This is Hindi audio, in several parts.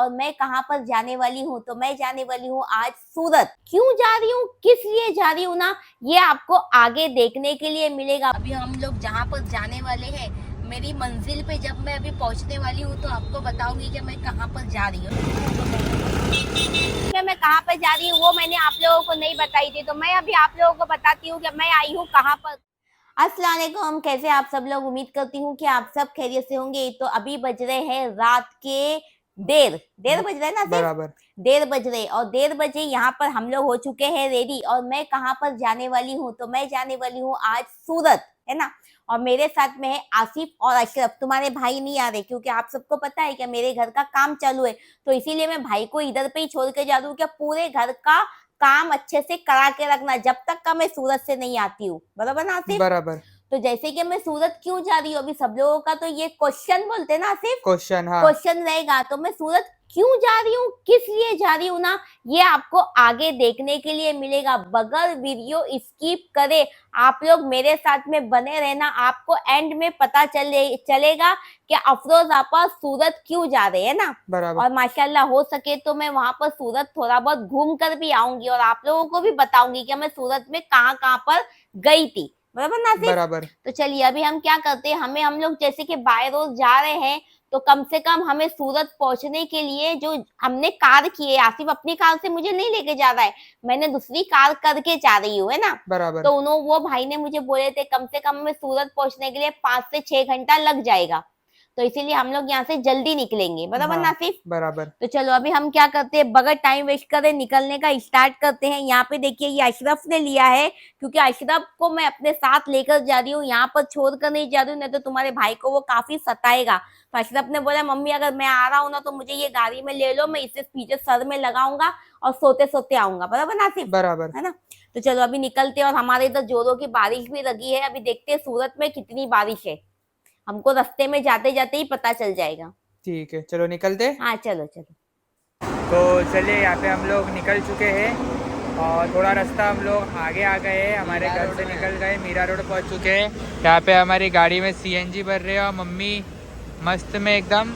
और मैं कहाँ पर जाने वाली हूँ, तो मैं जाने वाली हूँ आज सूरत। क्यों जा रही हूँ, किस लिए जा रही हूँ ना, ये आपको आगे देखने के लिए मिलेगा। अभी हम लोग जहाँ पर जाने वाले हैं, मेरी मंजिल पे जब मैं अभी पहुँचने वाली हूँ तो आपको बताऊंगी कि मैं कहाँ पर जा रही हूँ। मैं कहाँ पर जा रही हूँ वो मैंने आप लोगों को नहीं बताई थी, तो मैं अभी आप लोगों को बताती हूँ कि मैं आई हूँ कहाँ पर। अस्सलाम वालेकुम, कैसे आप सब लोग। उम्मीद करती हूँ कि आप सब खैरियत से होंगे। तो अभी बज रहे हैं रात के डेढ़ बज रहे हैं ना, सिर्फ बराबर। 1:30 बज रहे। और 1:30 बजे यहाँ पर हम लोग हो चुके हैं रेडी। और मैं कहाँ पर जाने वाली हूँ, तो मैं जाने वाली हूँ आज सूरत, है ना। और मेरे साथ में है आसिफ और अशरफ। तुम्हारे भाई नहीं आ रहे क्योंकि आप सबको पता है कि मेरे घर का काम चालू है, तो इसीलिए मैं भाई को इधर पे ही छोड़ के जा रही हूँ कि पूरे घर का काम अच्छे से करा के रखना जब तक का मैं सूरत से नहीं आती हूँ। बराबर ना आसिफ। बराबर। तो जैसे कि मैं सूरत क्यों जा रही हूँ, अभी सब लोगों का तो ये क्वेश्चन बोलते हैं ना, सिर्फ क्वेश्चन, हाँ। क्वेश्चन रहेगा। तो मैं सूरत क्यों जा रही हूँ, किस लिए जा रही हूँ ना, ये आपको आगे देखने के लिए मिलेगा। बगैर वीडियो स्किप करे आप लोग मेरे साथ में बने रहना, आपको एंड में पता चलेगा कि अफरोज आपा सूरत क्यों जा रहे हैं ना। बराबर। और माशाल्लाह हो सके तो मैं वहां पर सूरत थोड़ा बहुत घूम कर भी आऊंगी और आप लोगों को भी बताऊंगी कि मैं सूरत में कहाँ कहाँ पर गई थी। बराबर नासिफ। बराबर। तो चलिए अभी हम क्या करते हैं, हम लोग जैसे कि बाय रोड जा रहे हैं, तो कम से कम हमें सूरत पहुंचने के लिए जो हमने कार की है, आसिफ अपनी कार से मुझे नहीं लेके जा रहा है, मैंने दूसरी कार करके जा रही हूँ, है ना। बराबर। तो उन्होंने वो भाई ने मुझे बोले थे कम से कम हमें सूरत पहुंचने के लिए 5 से 6 घंटा लग जाएगा, तो इसीलिए हम लोग यहाँ से जल्दी निकलेंगे। बराबर हाँ। नासिफ। बराबर। तो चलो अभी हम क्या करते हैं, बगैर टाइम वेस्ट करे निकलने का स्टार्ट करते हैं। यहाँ पे देखिए ये अशरफ ने लिया है, क्योंकि अशरफ को मैं अपने साथ लेकर जा रही हूँ, यहाँ पर छोड़ कर नहीं जा रही हूँ, नहीं तो तुम्हारे भाई को वो काफी सताएगा। तो अशरफ ने बोला मम्मी अगर मैं आ रहा हूँ ना तो मुझे ये गाड़ी में ले लो, मैं इसे पीछे सर में लगाऊंगा और सोते सोते आऊंगा। बराबर नासिफ, बराबर। है ना। तो चलो अभी निकलते हैं। और हमारे इधर जोरों की बारिश भी लगी है, अभी देखते हैं सूरत में कितनी बारिश है, हमको रास्ते में जाते जाते ही पता चल जाएगा। ठीक है, चलो निकलते। हाँ चलो चलो। तो चलिए, यहाँ पे हम लोग निकल चुके हैं और थोड़ा रास्ता हम लोग आगे आ गए हैं, हमारे घर से निकल गए, मीरा रोड पहुँच चुके हैं। यहाँ पे हमारी गाड़ी में सीएनजी भर रहे हैं और मम्मी मस्त में एकदम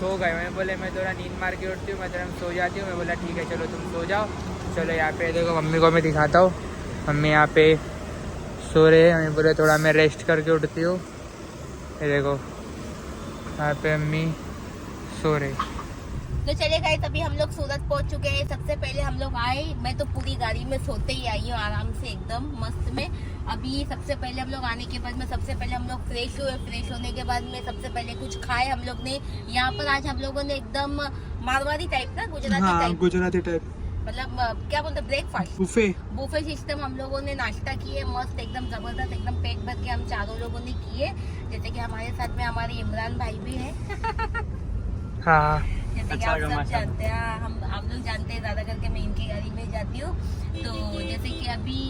सो गए। मैं बोले मैं थोड़ा नींद मार के उठती हूँ, मैं थोड़ा सो जाती हूँ। मैं बोला ठीक है चलो तुम सो जाओ। चलो यहाँ पे देखो मम्मी को मैं दिखाता हूँ, मम्मी यहाँ पे सो रहे हैं। मैं बोले थोड़ा मैं रेस्ट करके उठती हूँ। ये देखो यहाँ पे मम्मी सो रहे। तो चलिए गाइस अभी हम लोग सूरत पहुंच चुके हैं। सबसे पहले हम लोग आए, मैं तो पूरी गाड़ी में सोते ही आई हूँ आराम से एकदम मस्त में। अभी सबसे पहले हम लोग आने के बाद में सबसे पहले हम लोग फ्रेश हुए, फ्रेश होने के बाद में सबसे पहले कुछ खाए हम लोग ने। यहाँ पर आज हम लोगों ने एकदम मारवाड़ी टाइप ना, गुजराती टाइप, गुजराती टाइप मतलब क्या बोलते ब्रेकफास्ट, बुफे सिस्टम हम लोगों ने नाश्ता किए मस्त एकदम जबरदस्त, एकदम पेट भर के हम चारों लोगों ने किए। जैसे कि हमारे साथ में हमारे इमरान भाई भी है। हाँ। जैसे कि आप सब जानते हैं, आप लोग जानते हैं, ज्यादा करके मैं इनकी गाड़ी में जाती हूँ। तो जैसे कि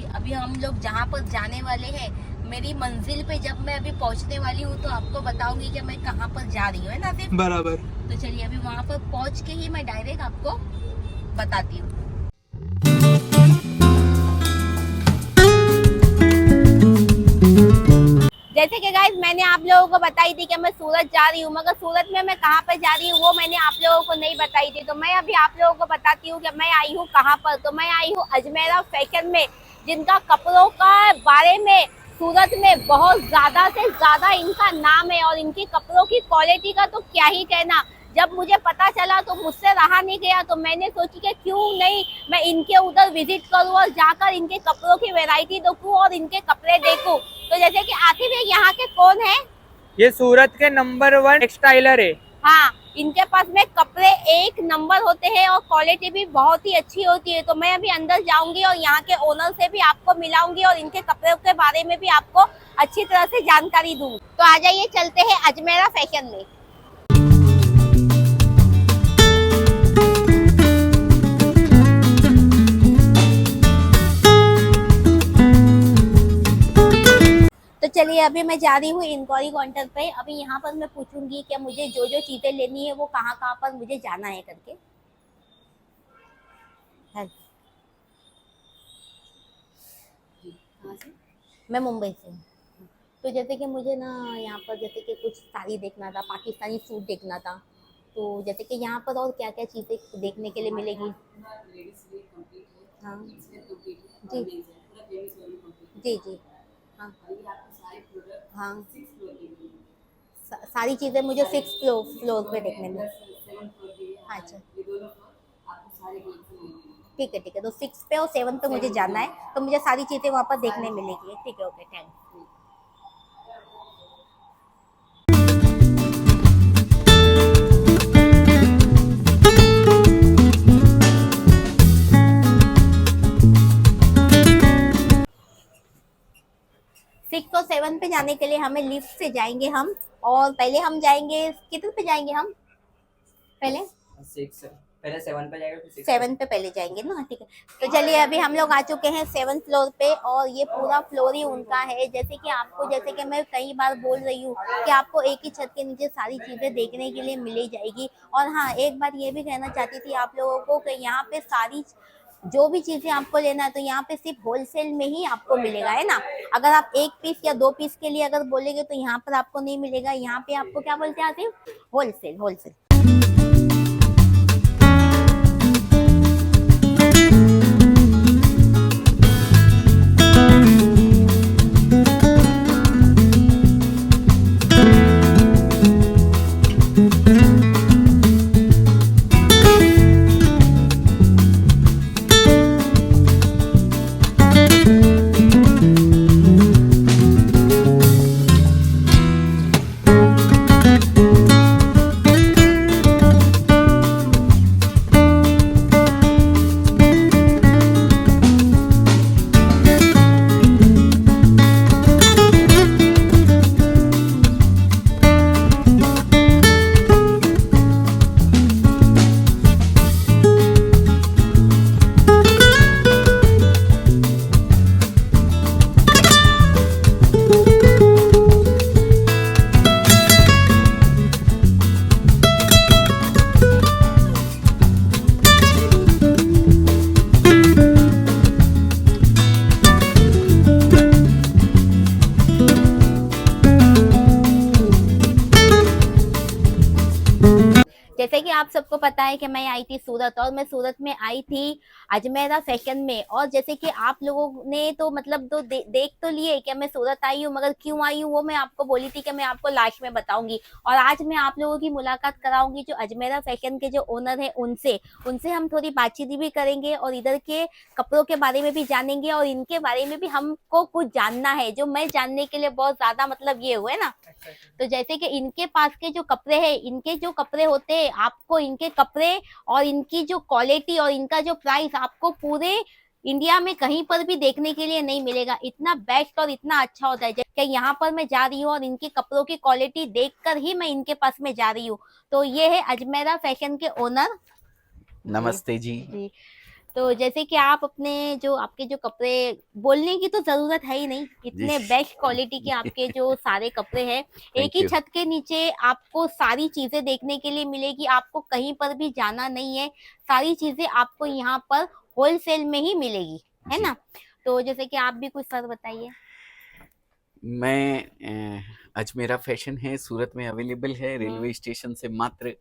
अभी हम लोग जहाँ पर जाने वाले हैं, मेरी मंजिल पे जब मैं अभी पहुँचने वाली हूँ तो आपको बताऊंगी कि मैं कहाँ पर जा रही हूँ, है ना सिर्फ। बराबर। तो चलिए अभी वहाँ पर पहुँच के ही मैं डायरेक्ट आपको बताती हूँ। जैसे कि गाइस मैंने आप लोगों को बताई थी कि मैं सूरत जा रही हूँ, मगर सूरत में मैं कहाँ पर जा रही हूँ वो मैंने आप लोगों को नहीं बताई थी। तो मैं अभी आप लोगों को बताती हूँ कि मैं आई हूँ कहाँ पर। तो मैं आई हूँ अजमेरा फैशन में, जिनका कपड़ों का बारे में सूरत में बहुत ज्यादा से ज्यादा इनका नाम है, और इनकी कपड़ों की क्वालिटी का तो क्या ही कहना। जब मुझे पता चला तो मुझसे रहा नहीं गया, तो मैंने सोची कि क्यों नहीं मैं इनके उधर विजिट करूँ और जाकर इनके कपड़ों की वैरायटी देखूँ और इनके कपड़े देखूँ। तो जैसे कि आखिर ये यहाँ के कौन है, ये सूरत के नंबर 1 टेक्सटाइलर है। हाँ इनके पास में कपड़े एक नंबर होते हैं और क्वालिटी भी बहुत ही अच्छी होती है। तो मैं अभी अंदर जाऊंगी और यहाँ के ओनर से भी आपको मिलाऊंगी और इनके कपड़ों के बारे में भी आपको अच्छी तरह से जानकारी दूंगी। तो आ जाइए चलते हैं अजमेरा फैशन में। तो चलिए अभी मैं जा रही हूँ इंक्वायरी काउंटर पे। अभी यहाँ पर मैं पूछूंगी कि मुझे जो जो चीजें लेनी है वो कहाँ कहाँ पर मुझे जाना है करके। मैं मुंबई से हूँ। तो जैसे कि मुझे ना यहाँ पर जैसे कि कुछ साड़ी देखना था, पाकिस्तानी सूट देखना था, तो जैसे कि यहाँ पर और क्या क्या चीज़ें देखने के लिए मिलेगी? हाँ जी जी जी हाँ हाँ सारी चीज़ें मुझे 6 फ्लोर पे देखने में। अच्छा ठीक है, तो 6 पे और 7 पे मुझे जाना है, तो मुझे सारी चीज़ें वहाँ पर देखने मिलेगी। ठीक है, ओके, थैंक्स। 6 और 7 पे जाने के लिए हमें लिफ्ट से जाएंगे हम, और पहले हम जाएंगे, कितने पे जाएंगे हम पहले? 6 पहले 7 पे जाएगा, फिर 6 7 पे पहले जाएंगे ना, ठीक है। तो चलिए अभी हम लोग आ चुके हैं 7 फ्लोर पे, और ये पूरा फ्लोर ही उनका है। जैसे कि आपको, जैसे कि मैं कई बार बोल रही हूँ कि आपको एक ही छत के नीचे सारी चीजें देखने के लिए मिली जाएगी। और हाँ, एक बात ये भी कहना चाहती थी आप लोगों को कि यहाँ पे सारी जो भी चीजें आपको लेना है तो यहाँ पे सिर्फ होलसेल में ही आपको मिलेगा, है ना। अगर आप 1 पीस या 2 पीस के लिए अगर बोलेंगे तो यहाँ पर आपको नहीं मिलेगा। यहाँ पे आपको क्या बोलते हैं सिर्फ होलसेल, होलसेल। जैसे कि आप सबको पता है कि मैं आई थी सूरत, और मैं सूरत में आई थी अजमेरा फैशन में। और जैसे कि आप लोगों ने तो मतलब तो देख तो लिए कि मैं सूरत आई हूँ, मगर क्यों आई हूँ वो मैं आपको बोली थी कि मैं आपको लास्ट में बताऊंगी। और आज मैं आप लोगों की मुलाकात कराऊंगी जो अजमेरा फैशन के जो ओनर है उनसे उनसे हम थोड़ी बातचीत भी करेंगे, और इधर के कपड़ों के बारे में भी जानेंगे, और इनके बारे में भी हमको कुछ जानना है, जो मैं जानने के लिए बहुत ज्यादा मतलब ये हुए ना। तो जैसे कि इनके पास के जो कपड़े हैं, इनके जो कपड़े होते हैं, आपको इनके कपड़े और इनकी जो क्वालिटी और इनका जो प्राइस आपको पूरे इंडिया में कहीं पर भी देखने के लिए नहीं मिलेगा। इतना बेस्ट और इतना अच्छा होता है कि यहाँ पर मैं जा रही हूँ और इनके कपड़ों की क्वालिटी देखकर ही मैं इनके पास में जा रही हूँ। तो ये है अजमेरा फैशन के ओनर। नमस्ते जी। जी, तो जैसे कि आप अपने जो आपके जो कपड़े, बोलने की तो जरूरत है ही नहीं, इतने बेस्ट क्वालिटी के आपके जो सारे कपड़े हैं। एक ही छत के नीचे आपको सारी चीजें देखने के लिए मिलेगी, आपको कहीं पर भी जाना नहीं है, सारी चीजें आपको यहाँ पर होलसेल में ही मिलेगी, है ना। तो जैसे कि आप भी कुछ सर बताइए। मैं अजमेरा फैशन है, सूरत में अवेलेबल है, रेलवे स्टेशन से मात्र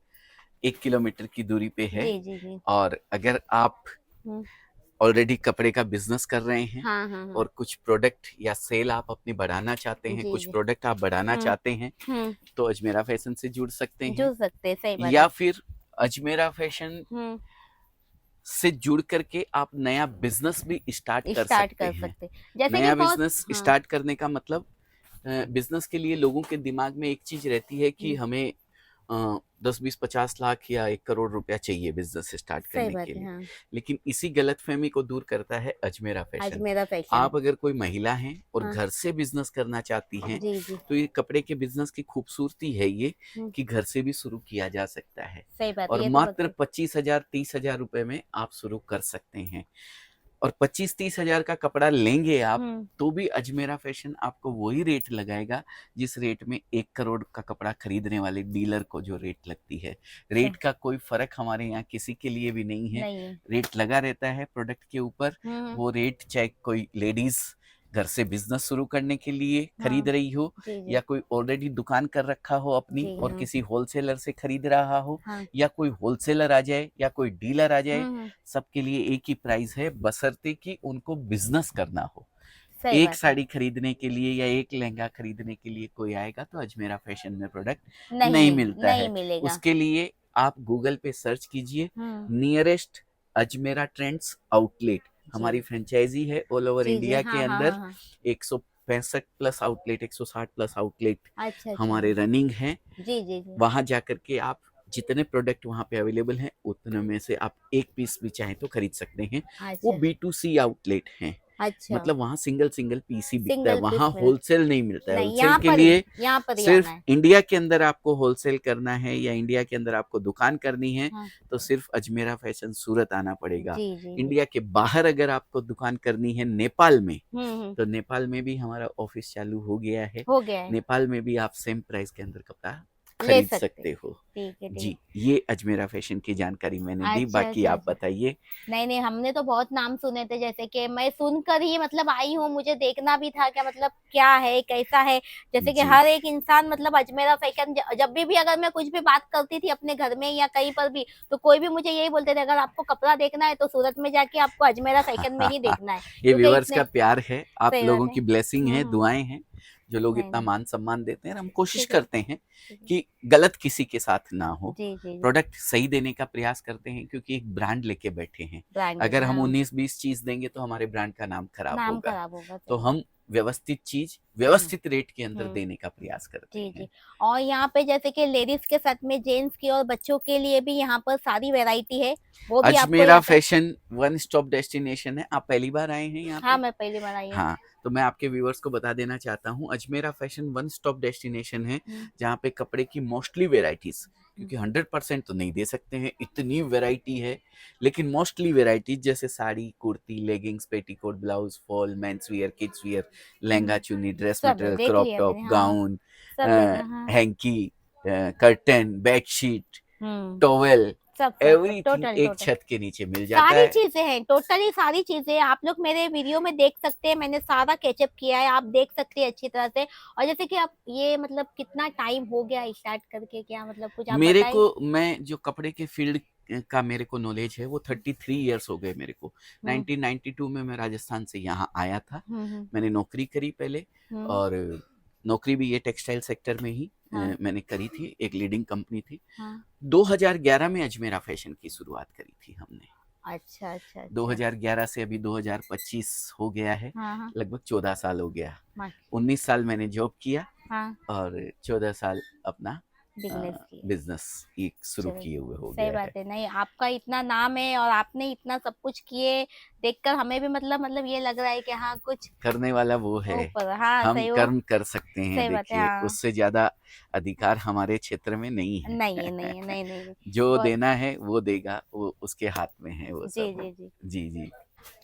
1 किलोमीटर की दूरी पे है। जी जी जी। और अगर आप ऑलरेडी कपड़े का बिजनेस कर रहे हैं, हाँ हाँ हाँ। और कुछ प्रोडक्ट या सेल आप अपनी बढ़ाना चाहते हैं, जी कुछ जी। प्रोडक्ट आप बढ़ाना चाहते हैं, तो अजमेरा फैशन से जुड़ सकते हैं। जुड़ सकते हैं, सही बात या है। फिर अजमेरा फैशन से जुड़ करके आप नया बिजनेस भी स्टार्ट कर सकते हैं। जैसे नया कि बहुत बिजनेस स्टार्ट करने का मतलब, बिजनेस के लिए लोगों के दिमाग में एक चीज रहती है कि हमें 10-20-50 लाख या 1 करोड़ रुपया चाहिए बिजनेस स्टार्ट सही करने बात के है, लिए। हाँ। लेकिन इसी गलतफहमी को दूर करता है अजमेरा फैशन। अजमेरा फैशन। आप अगर कोई महिला हैं और हाँ। घर से बिजनेस करना चाहती हैं, जी जी। तो ये कपड़े के बिजनेस की खूबसूरती है ये हम्म, कि घर से भी शुरू किया जा सकता है, सही बात है, और ये तो मात्र बात 25,000-30,000 रुपए में आप शुरू कर सकते हैं। और 25-30 हजार का कपड़ा लेंगे आप, तो भी अजमेरा फैशन आपको वही रेट लगाएगा जिस रेट में 1 करोड़ का कपड़ा खरीदने वाले डीलर को जो रेट लगती है। रेट का कोई फर्क हमारे यहाँ किसी के लिए भी नहीं है। नहीं है। रेट लगा रहता है प्रोडक्ट के ऊपर। वो रेट चाहे कोई लेडीज घर से बिजनेस शुरू करने के लिए खरीद हाँ, रही हो, जी जी या कोई ऑलरेडी दुकान कर रखा हो अपनी जी, और हाँ किसी होलसेलर से खरीद रहा हो, हाँ, या कोई होलसेलर आ जाए या कोई डीलर आ जाए, हम्म, सबके लिए एक ही प्राइस है, बशर्ते कि उनको बिजनेस करना हो। सही एक बात है। साड़ी खरीदने के लिए या एक लहंगा खरीदने के लिए कोई आएगा तो अजमेरा फैशन में प्रोडक्ट नहीं नहीं, मिलता नहीं है। मिलेगा। उसके लिए आप गूगल पे सर्च कीजिए हम्म, नियरेस्ट अजमेरा ट्रेंड्स आउटलेट। जी हमारी फ्रेंचाइजी है ऑल ओवर जी जी, इंडिया के हाँ हाँ अंदर। हाँ हाँ, 165 प्लस आउटलेट, 160 प्लस आउटलेट अच्छा अच्छा, हमारे रनिंग हैं। जी जी जी, वहां जाकर के आप जितने प्रोडक्ट वहां पे अवेलेबल हैं उतने में से आप एक पीस भी चाहें तो खरीद सकते हैं। वो अच्छा B2C आउटलेट हैं, अच्छा, मतलब वहाँ सिंगल सिंगल पीस ही बिकता है, सिंगल पीस वहाँ मिल, होलसेल नहीं मिलता है। नहीं होलसेल के लिए यहाँ पर ही आना सिर्फ है। इंडिया के अंदर आपको होलसेल करना है या इंडिया के अंदर आपको दुकान करनी है हाँ, तो सिर्फ अजमेरा फैशन सूरत आना पड़ेगा। जी जी जी, इंडिया के बाहर अगर आपको दुकान करनी है नेपाल में, हम्म, तो नेपाल में भी हमारा ऑफिस चालू हो गया है। हो गया है, नेपाल में भी आप सेम प्राइस के अंदर कपड़ा ले खरीद सकते, सकते हो। ठीक है ठीक जी, है, ये अजमेरा फैशन की जानकारी मैंने दी, अच्छा बाकी अच्छा आप अच्छा। बताइए। नहीं नहीं, हमने तो बहुत नाम सुने थे, जैसे कि मैं सुनकर ही मतलब आई हूँ, मुझे देखना भी था क्या मतलब क्या है कैसा है। जैसे कि जी हर एक इंसान मतलब अजमेरा फैशन जब भी अगर मैं कुछ भी बात करती थी अपने घर में या कहीं पर भी, तो कोई भी मुझे यही बोलते थे अगर आपको कपड़ा देखना है तो सूरत में जाके आपको अजमेरा फैशन में ही देखना है, ये क्योंकि व्यूअर्स इतने, का प्यार है, आप सही बात लोगों है, की ब्लेसिंग है, हम्म, दुआएं हैं, जो लोग नहीं इतना नहीं, मान सम्मान देते हैं। हम कोशिश ठीक है करते हैं ठीक है, कि गलत किसी के साथ ना हो, जी जी जी, प्रोडक्ट सही देने का प्रयास करते हैं, क्योंकि एक ब्रांड लेके बैठे हैं। ब्रांड अगर हम हाँ, 19-20 चीज देंगे तो हमारे ब्रांड का नाम खराब नाम होगा। खराब होगा, तो सही हम व्यवस्थित चीज हम्म व्यवस्थित रेट के अंदर हम्म, देने का प्रयास करते जी हैं। जी। और यहाँ पे जैसे कि लेडीज के साथ में जेंट्स की और बच्चों के लिए भी यहाँ पर सारी वैरायटी है, वो भी आपको अजमेरा यहाँ पे, फैशन वन स्टॉप डेस्टिनेशन है। आप पहली बार आए हैं यहाँ हाँ पे? मैं पहली बार आई हूँ। हाँ, तो मैं आपके व्यूवर्स को बता देना चाहता हूँ, Ajmera fashion one stop destination है, हम्म, जहाँ पे कपड़े की मोस्टली वेराइटीज, हम्म, क्योंकि 100% तो नहीं दे सकते हैं, इतनी वेराइटी है, लेकिन मोस्टली वेराइटीज जैसे sari, kurti, leggings, petticoat, blouse, fall, men's wear, kids wear, lehenga, चुन्नी, ड्रेस सब है, मटेरियल, देख क्रॉप लिया टॉप, मैंने, हाँ गाउन, सब देखा, हाँ, हैंकी, कर्टन, बेडशीट, हम्म, टॉवेल, सब सब सब एवरीथिंग टोटल एक टोटल छत के नीचे मिल जाता सारी है। चीजें हैं, टोटली सारी चीजें आप लोग मेरे वीडियो में देख सकते हैं, मैंने सारा कैचअप किया है, आप देख सकते हैं अच्छी तरह से। और जैसे कि आप ये मतलब कितना टाइम हो गया स्टार्ट करके, क्या मतलब कुछ आप मेरे बताएं। को, मैं जो कपड़े के फील्ड का मेरे को नॉलेज है वो 33 इयर्स हो गए मेरे को। हम्म 1992 में मैं राजस्थान से यहाँ आया था। हम्म मैंने नौकरी करी पहले, हम्म, और नौकरी भी ये टेक्सटाइल सेक्टर में ही हाँ मैंने करी थी, एक लीडिंग कंपनी थी। हाँ, 2011 में अजमेरा फैशन की शुरुआत करी थी हमने। अच्छा अच्छा अच्छा, 2011 से अभी 2025 हो गया है, हाँ हाँ, लगभग 14 साल हो गया। मा- 19 साल मैंने जॉब किया हाँ, और 14 साल अपना बिजनेस की, बिजनेस एक शुरू चलो किए हुए हो सही गया है। बात है। नहीं आपका इतना नाम है और आपने इतना सब कुछ किए, देखकर हमें भी मतलब ये लग रहा है कि हाँ कुछ करने वाला वो है, ऊपर, हाँ हम सही, वो कर्म कर सकते हैं। सही बात है, देखिए, हाँ उससे ज्यादा अधिकार हमारे क्षेत्र में नहीं है। नहीं है नहीं है, नहीं नहीं नहीं, जो बहुत, देना है वो देगा, वो उसके हाथ में है वो जी सब। जी जी। जी जी।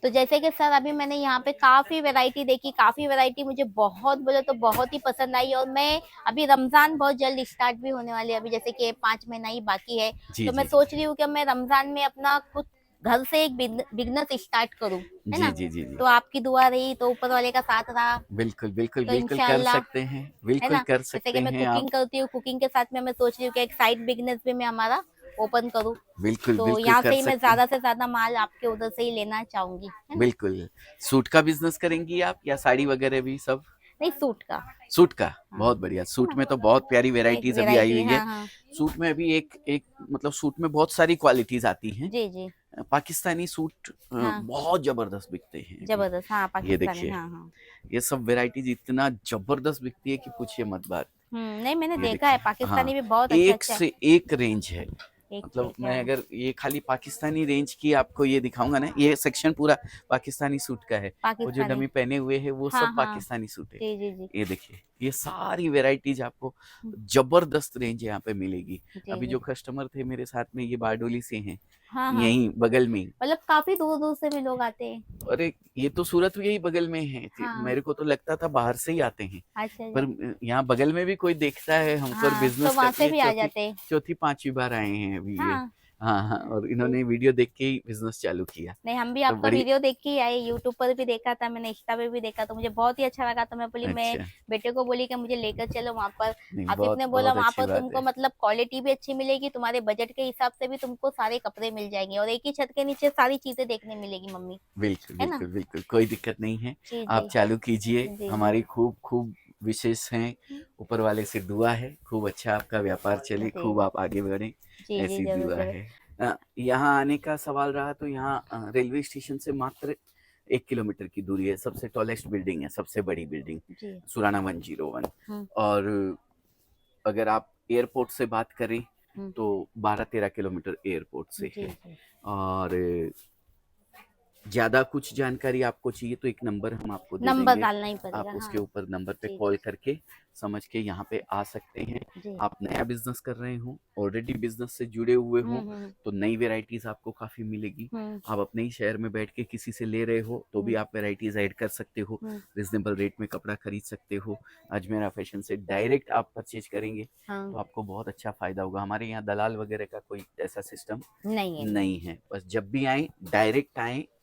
तो जैसे कि सर अभी मैंने यहाँ पे काफी वैरायटी देखी, काफी वैरायटी मुझे बहुत बोले तो बहुत ही पसंद आई। और मैं अभी रमजान बहुत जल्द स्टार्ट भी होने वाली है, अभी जैसे कि 5 महीना ही बाकी है, जी तो मैं जी जी सोच रही हूँ कि मैं रमजान में अपना खुद घर से एक बिजनेस स्टार्ट करूँ, है जी ना। जी जी जी। तो आपकी दुआ रही तो ऊपर वाले का साथ रहा, बिल्कुल बिल्कुल तो बिल्कुल कर इंशाल्लाह, सकते हैं, है बिल्कुल ना। कर जैसे कि सकते मैं हैं आप। कुकिंग करती हूँ, कुकिंग के साथ में मैं सोच रही हूँ कि एक साइड बिजनेस भी मैं हमारा ओपन करूँ, बिल्कुल तो बिल्कुल यहाँ कर से ही मैं सकते हैं। ज्यादा से ज्यादा माल आपके उधर से ही लेना चाहूंगी, है ना। बिल्कुल। सूट का बिजनेस करेंगी आप या साड़ी वगैरह भी सब? नहीं सूट का, सूट का, हाँ, बहुत बढ़िया। है सूट ना, में तो बहुत प्यारी एक वेराइटीज अभी आई वैरायटी, हुई है। हाँ हाँ, सूट में अभी एक एक मतलब सूट में बहुत सारी क्वालिटीज आती हैं। जी जी, पाकिस्तानी सूट हाँ बहुत जबरदस्त बिकते हैं अभी। जबरदस्त, हाँ ये पाकिस्तानी, देखिए, हाँ हाँ, ये सब वेराइटीज इतना जबरदस्त बिकती है कि पूछिए मत बात। नहीं मैंने ये देखा है देखिए, पाकिस्तानी हाँ, भी बहुत अच्छा एक अच्छा है, से एक रेंज है। एक से मतलब एक, मैं हाँ अगर ये खाली पाकिस्तानी रेंज की आपको ये दिखाऊंगा ना, ये सेक्शन पूरा पाकिस्तानी सूट का है। वो जो पाकिस्तानी, डमी पहने हुए है वो हाँ सब हाँ, पाकिस्तानी सूट है। जी जी जी, ये देखिए, ये सारी वेराइटीज आपको जबरदस्त रेंज यहाँ पे मिलेगी। जी अभी जी, जो कस्टमर थे मेरे साथ में, ये बारडोली से हैं, हाँ हाँ, यहीं बगल में ही। मतलब काफी दूर दूर से भी लोग आते हैं, अरे ये तो सूरत यही बगल में है, हाँ, मेरे को तो लगता था बाहर से ही आते हैं, अच्छा जी, पर यहाँ बगल में भी कोई देखता है हमको और हाँ तो बिजनेस वहां करते से हैं। भी आ चौथी जाते हैं, चौथी पांचवी बार आए हैं अभी ये। हाँ हाँ हाँ, और इन्होंने वीडियो देख के ही बिजनेस चालू किया। नहीं, हम भी तो आपका बड़ी वीडियो देख के ही आए, यूट्यूब पर भी देखा था मैंने, इंस्टा पे भी देखा, तो मुझे बहुत ही अच्छा लगा। तो मैं बोली, मैं अच्छा, बेटे को बोली कि मुझे लेकर चलो वहाँ पर। नहीं आसिफ बहुत ने बोला बहुत वहाँ अच्छी पर बात तुमको है। मतलब क्वालिटी भी अच्छी मिलेगी, तुम्हारे बजट के हिसाब से भी तुमको सारे कपड़े मिल जाएंगे, और एक ही छत के नीचे सारी चीजें देखने मिलेगी मम्मी, बिल्कुल है ना? बिल्कुल बिल्कुल, कोई दिक्कत नहीं है। जी आप जी चालू कीजिए, जी जी हमारी खूब खूब विशेष हैं, ऊपर वाले से दुआ है, खूब अच्छा आपका व्यापार चले, जी खूब आप आगे बढ़े, जी जी, ऐसी जरूर दुआ जरूर। है। यहाँ आने का सवाल रहा तो यहाँ रेलवे स्टेशन से मात्र 1 किलोमीटर की दूरी है, सबसे टॉलेस्ट बिल्डिंग है, सबसे बड़ी बिल्डिंग, जी। सुराना 101। हम्म और अगर आप एयरपोर्ट से बात करें हम्म, तो 12-13 किलोमीटर एयरपोर्ट से जी है। जी और ज़्यादा कुछ जानकारी आपको चाहिए तो एक नंबर हम आपको दे नंबर देंगे, डालना ही आप पड़ेगा, उसके हाँ। ऊपर नंबर पे जी कॉल करके समझ के यहाँ पे आ सकते हैं। जी। आप नया बिजनेस कर रहे हो, ऑलरेडी बिजनेस से जुड़े हुए हो, हम्म। तो नई वेराइटीज आपको काफ़ी मिलेगी। हम्म आप अपने ही शहर में बैठ के किसी से ले रहे हो तो भी हम्म आप वेराइटीज ऐड कर सकते हो, हम्म, रिजनेबल रेट में कपड़ा खरीद सकते हो। अजमेरा फैशन से डायरेक्ट आप परचेज करेंगे हाँ। तो आपको बहुत अच्छा फायदा होगा। हमारे यहाँ दलाल वगैरह का कोई ऐसा सिस्टम नहीं है। नहीं है, बस जब भी आए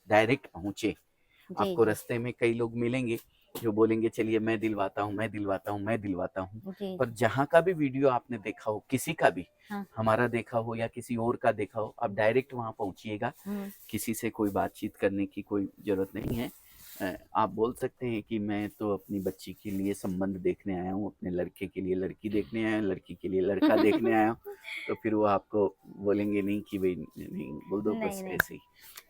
डायरेक्ट पहुँचे। जी आपको जी रास्ते में कई लोग मिलेंगे जो बोलेंगे चलिए मैं दिलवाता हूँ, मैं दिलवाता हूँ, मैं दिलवाता हूँ। जी पर जहाँ का भी वीडियो आपने देखा हो, किसी का भी, हाँ। हमारा देखा हो या किसी और का देखा हो, आप डायरेक्ट वहाँ पहुँचिएगा। किसी से कोई बातचीत करने की कोई जरूरत नहीं है। आप बोल सकते हैं कि मैं तो अपनी बच्ची के लिए संबंध देखने आया हूँ, अपने लड़के के लिए लड़की देखने आया हूँ, लड़की के लिए लड़का देखने आया हूँ, तो फिर वो आपको बोलेंगे नहीं कि भाई नहीं, बोल दो बस नहीं नहीं, ऐसे ही।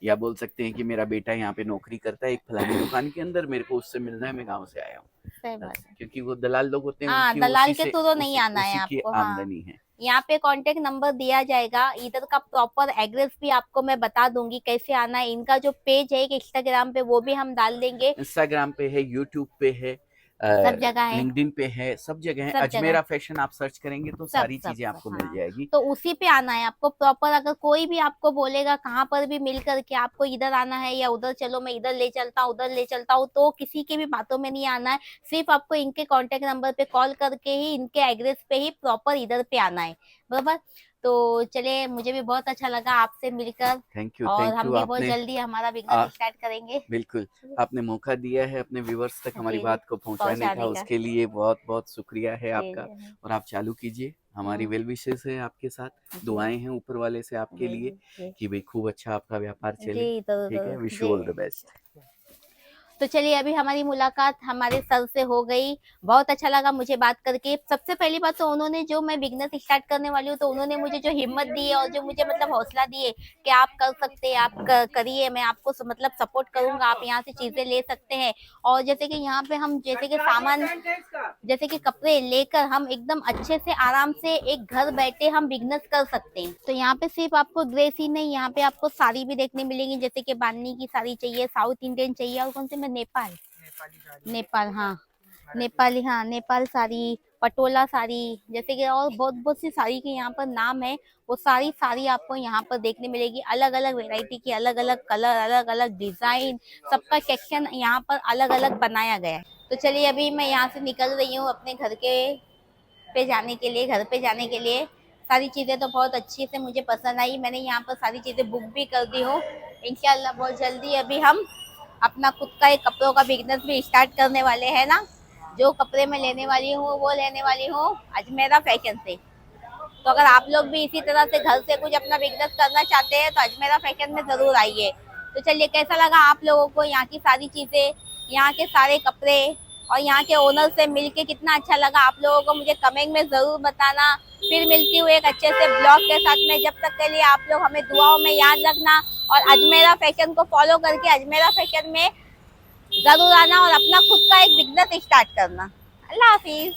या बोल सकते हैं कि मेरा बेटा यहाँ पे नौकरी करता है एक फलानी दुकान के अंदर, मेरे को उससे मिलना है, मैं गाँव से आया हूँ, सही बात बस। है। क्योंकि वो दलाल लोग होते हैं, हाँ, उनकी दलाल उसी के से थ्रू तो नहीं आना है उसी की आपको, हाँ। आमदनी है। यहाँ पे कांटेक्ट नंबर दिया जाएगा, इधर का प्रॉपर एड्रेस भी आपको मैं बता दूंगी कैसे आना है। इनका जो पेज है इंस्टाग्राम पे वो भी हम डाल देंगे, इंस्टाग्राम पे है, यूट्यूब पे है, सब जगह है, लिंक्डइन पे है, सब जगह है। सब जगह, अजमेरा फैशन आप सर्च करेंगे तो सब सारी सब चीजें सब, आपको मिल हाँ। जाएगी। तो उसी पे आना है आपको प्रॉपर। अगर कोई भी आपको बोलेगा कहाँ पर भी मिल करके आपको इधर आना है या उधर चलो मैं इधर ले चलता हूँ उधर ले चलता हूँ, तो किसी के भी बातों में नहीं आना है। सिर्फ आपको इनके कांटेक्ट नंबर पे कॉल करके ही इनके एड्रेस पे ही प्रॉपर इधर पे आना है, बराबर। तो चलिए, मुझे भी बहुत अच्छा लगा आपसे मिलकर, थैंक और हम यू। भी बहुत आपने जल्दी हमारा बिजनेस स्टार्ट करेंगे। बिल्कुल, आपने मौका दिया है अपने व्यूवर्स तक हमारी जी जी, बात को पहुंचाने का, पहुंचाने का। उसके लिए बहुत बहुत शुक्रिया है जी आपका। जी और आप चालू कीजिए, हमारी वेल विशेस है आपके साथ, जी दुआएं हैं ऊपर वाले से आपके जी लिए जी कि भाई खूब अच्छा आपका व्यापार चले। जी, तो ठीक है, विश यू जी। All the best. तो चलिए, अभी हमारी मुलाकात हमारे सर से हो गई, बहुत अच्छा लगा मुझे बात करके। सबसे पहली बात तो उन्होंने, जो मैं बिजनेस स्टार्ट करने वाली हूँ, तो उन्होंने मुझे जो हिम्मत दी है और जो मुझे मतलब हौसला दिए कि आप कर सकते हैं, आप करिए, मैं आपको मतलब सपोर्ट करूंगा, आप यहाँ से चीजें ले सकते हैं। और जैसे कि यहाँ पे हम जैसे कि सामान, जैसे कि कपड़े लेकर हम एकदम अच्छे से आराम से एक घर बैठे हम बिजनेस कर सकते हैं। तो यहाँ पे सिर्फ आपको ड्रेस ही नहीं, यहाँ पे आपको साड़ी भी देखने मिलेगी, जैसे कि बांधनी की साड़ी चाहिए, साउथ इंडियन चाहिए, और कौन से में नेपाल, नेपाल, हाँ, नेपाली, हाँ, नेपाल साड़ी, पटोला साड़ी, जैसे कि और बहुत बहुत सी साड़ी के यहाँ पर नाम है। वो सारी साड़ी आपको यहाँ पर देखने मिलेगी, अलग अलग वेराइटी की, अलग अलग कलर, अलग अलग डिजाइन, सबका सेक्शन यहाँ पर अलग अलग बनाया गया है। तो चलिए, अभी मैं यहाँ से निकल रही हूँ अपने घर के पे जाने के लिए, घर पे जाने के लिए। सारी चीज़ें तो बहुत अच्छी से मुझे पसंद आई, मैंने यहाँ पर सारी चीज़ें बुक भी कर दी हूँ। इंशाल्लाह बहुत जल्दी अभी हम अपना खुद का एक कपड़ों का बिजनेस भी स्टार्ट करने वाले हैं ना। जो कपड़े मैं लेने वाली हूँ वो लेने वाली हूँ अजमेरा फैशन से। तो अगर आप लोग भी इसी तरह से घर से कुछ अपना बिजनेस करना चाहते हैं तो अजमेरा फैशन में ज़रूर आइए। तो चलिए, कैसा लगा आप लोगों को यहाँ की सारी चीज़ें, यहाँ के सारे कपड़े और यहाँ के ओनर से मिलके कितना अच्छा लगा, आप लोगों को मुझे कमेंट में ज़रूर बताना। फिर मिलती हूँ एक अच्छे से ब्लॉग के साथ में, जब तक के लिए आप लोग हमें दुआओं में याद रखना और अजमेरा फैशन को फॉलो करके अजमेरा फैशन में ज़रूर आना और अपना खुद का एक बिजनेस स्टार्ट करना। अल्लाह हाफिज़।